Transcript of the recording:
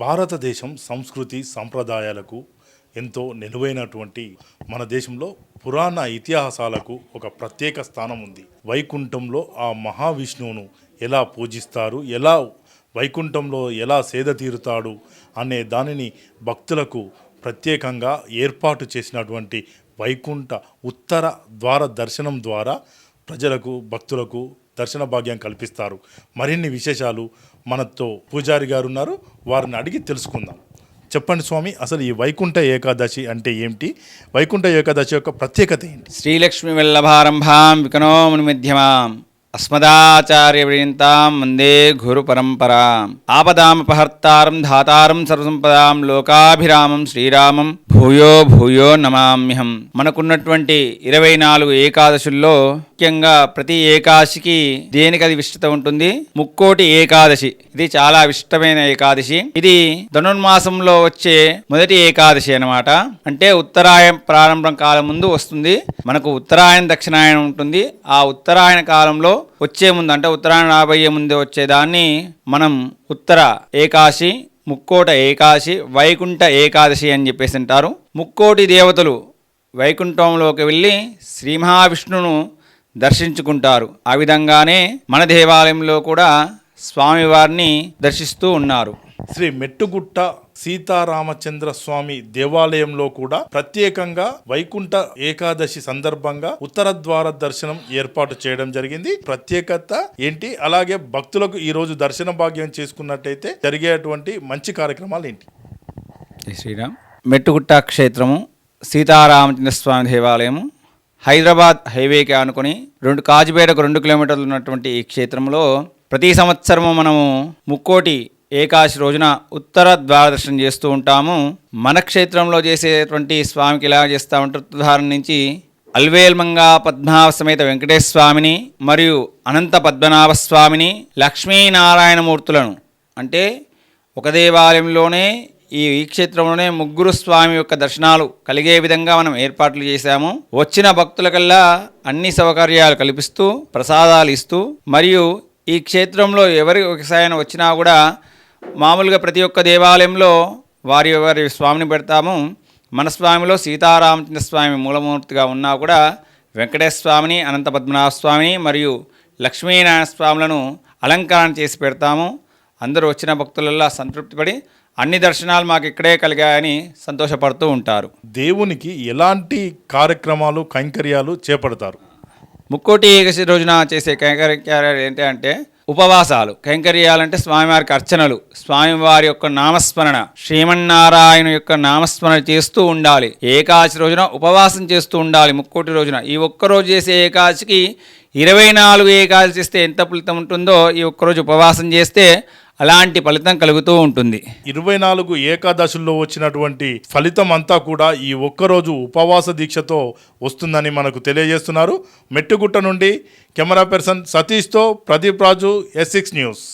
భారతదేశం సంస్కృతి సంప్రదాయాలకు ఎంతో నిలువైనటువంటి మన దేశంలో పురాణ ఇతిహాసాలకు ఒక ప్రత్యేక స్థానం ఉంది. వైకుంఠంలో ఆ మహావిష్ణువును ఎలా పూజిస్తారు, ఎలా వైకుంఠంలో ఎలా సేద తీరుతాడు అనే దానిని భక్తులకు ప్రత్యేకంగా ఏర్పాటు చేసినటువంటి వైకుంఠ ఉత్తర ద్వార దర్శనం ద్వారా ప్రజలకు భక్తులకు దర్శన భాగ్యం కల్పిస్తారు. మరిన్ని విశేషాలు మనతో పూజారి గారు ఉన్నారు, వారిని అడిగి తెలుసుకుందాం. చెప్పండి స్వామి, అసలు ఈ వైకుంఠ ఏకాదశి అంటే ఏమిటి? వైకుంఠ ఏకాదశి యొక్క ప్రత్యేకత ఏంటి? శ్రీలక్ష్మి వల్లభారంభాం వికనో మునిమధ్యమాం అస్మదాచార్యపర్యంతాం వందే గురు పరంపరాం ఆపదామపహర్తారం ధాతారం సర్వసంపదాం లోకాభిరామం శ్రీరామం భూయో భూయో నమామ్యహం. మనకున్నటువంటి 24 ఏకాదశుల్లో ముఖ్యంగా ప్రతి ఏకాదశికి దేనికది విశిష్టత ఉంటుంది. ముక్కోటి ఏకాదశి ఇది చాలా ఇష్టమైన ఏకాదశి. ఇది ధనుర్మాసంలో వచ్చే మొదటి ఏకాదశి అన్నమాట. అంటే ఉత్తరాయణ ప్రారంభం కాలం ముందు వస్తుంది. మనకు ఉత్తరాయణ దక్షిణాయనం ఉంటుంది. ఆ ఉత్తరాయణ కాలంలో వచ్చే ముందు అంటే ఉత్తరాయణ రాబోయే ముందే వచ్చేదాన్ని మనం ఉత్తర ఏకాదశి, ముక్కోట ఏకాదశి, వైకుంఠ ఏకాదశి అని చెప్పేసి అంటారు. ముక్కోటి దేవతలు వైకుంఠంలోకి వెళ్ళి శ్రీ మహావిష్ణువును దర్శించుకుంటారు. ఆ విధంగానే మన దేవాలయంలో కూడా స్వామివారిని దర్శిస్తూ ఉన్నారు. శ్రీ మెట్టుగుట్ట సీతారామచంద్ర స్వామి దేవాలయంలో కూడా ప్రత్యేకంగా వైకుంఠ ఏకాదశి సందర్భంగా ఉత్తర ద్వార దర్శనం ఏర్పాటు చేయడం జరిగింది. ప్రత్యేకత ఏంటి? అలాగే భక్తులకు ఈ రోజు దర్శన భాగ్యం చేసుకున్నట్టయితే జరిగేటువంటి మంచి కార్యక్రమాలు ఏంటి? శ్రీరామ్ మెట్టుగుట్ట క్షేత్రము సీతారామచంద్ర స్వామి దేవాలయము హైదరాబాద్ హైవేకి ఆనుకొని కాజిపేటకు 2 కిలోమీటర్లు ఉన్నటువంటి ఈ క్షేత్రంలో ప్రతి సంవత్సరము మనము ముక్కోటి ఏకాదశి రోజున ఉత్తర ద్వార దర్శనం చేస్తూ ఉంటాము. మన క్షేత్రంలో చేసేటువంటి స్వామికి ఎలా చేస్తూ ఉంటారు? ఉదాహరణ నుంచి అల్వేల్మంగా పద్మనాభ సమేత వెంకటేశ్వర స్వామిని మరియు అనంత పద్మనాభ స్వామిని లక్ష్మీనారాయణమూర్తులను అంటే ఒక దేవాలయంలోనే ఈ క్షేత్రంలోనే ముగ్గురు స్వామి యొక్క దర్శనాలు కలిగే విధంగా మనం ఏర్పాట్లు చేశాము. వచ్చిన భక్తులకల్లా అన్ని సౌకర్యాలు కల్పిస్తూ ప్రసాదాలు ఇస్తూ మరియు ఈ క్షేత్రంలో ఎవరి ఒకసారి వచ్చినా కూడా మామూలుగా ప్రతి ఒక్క దేవాలయంలో వారి స్వామిని పెడతాము. మన స్వామిలో సీతారామచంద్ర స్వామి మూలమూర్తిగా ఉన్నా కూడా వెంకటేశ్వర స్వామిని, అనంత పద్మనాభ స్వామిని మరియు లక్ష్మీనారాయణ స్వాములను అలంకరణ చేసి పెడతాము. అందరూ వచ్చిన భక్తులల్లా సంతృప్తిపడి అన్ని దర్శనాలు మాకు ఇక్కడే కలిగాయని సంతోషపడుతూ ఉంటారు. దేవునికి ఎలాంటి కార్యక్రమాలు కైంకర్యాలు చేపడతారు? ముక్కోటి ఏకాదశి రోజున చేసే కైంకర్యాలు ఏంటి అంటే ఉపవాసాలు. కైంకర్యాలంటే స్వామివారికి అర్చనలు, స్వామివారి యొక్క నామస్మరణ, శ్రీమన్నారాయణ యొక్క నామస్మరణ చేస్తూ ఉండాలి. ఏకాదశి రోజున ఉపవాసం చేస్తూ ఉండాలి. ముక్కోటి రోజున ఈ ఒక్కరోజు చేసే ఏకాదశికి 24 ఏకాదశి చేస్తే ఎంత ఫలితం ఉంటుందో ఈ ఒక్కరోజు ఉపవాసం చేస్తే అలాంటి ఫలితం కలుగుతూ ఉంటుంది. 24 ఏకాదశుల్లో వచ్చినటువంటి ఫలితం అంతా కూడా ఈ ఒక్కరోజు ఉపవాస దీక్షతో వస్తుందని మనకు తెలియజేస్తున్నారు. మెట్టుగుట్ట నుండి కెమెరా పర్సన్ సతీష్తో ప్రదీప్ రాజు, S6 న్యూస్.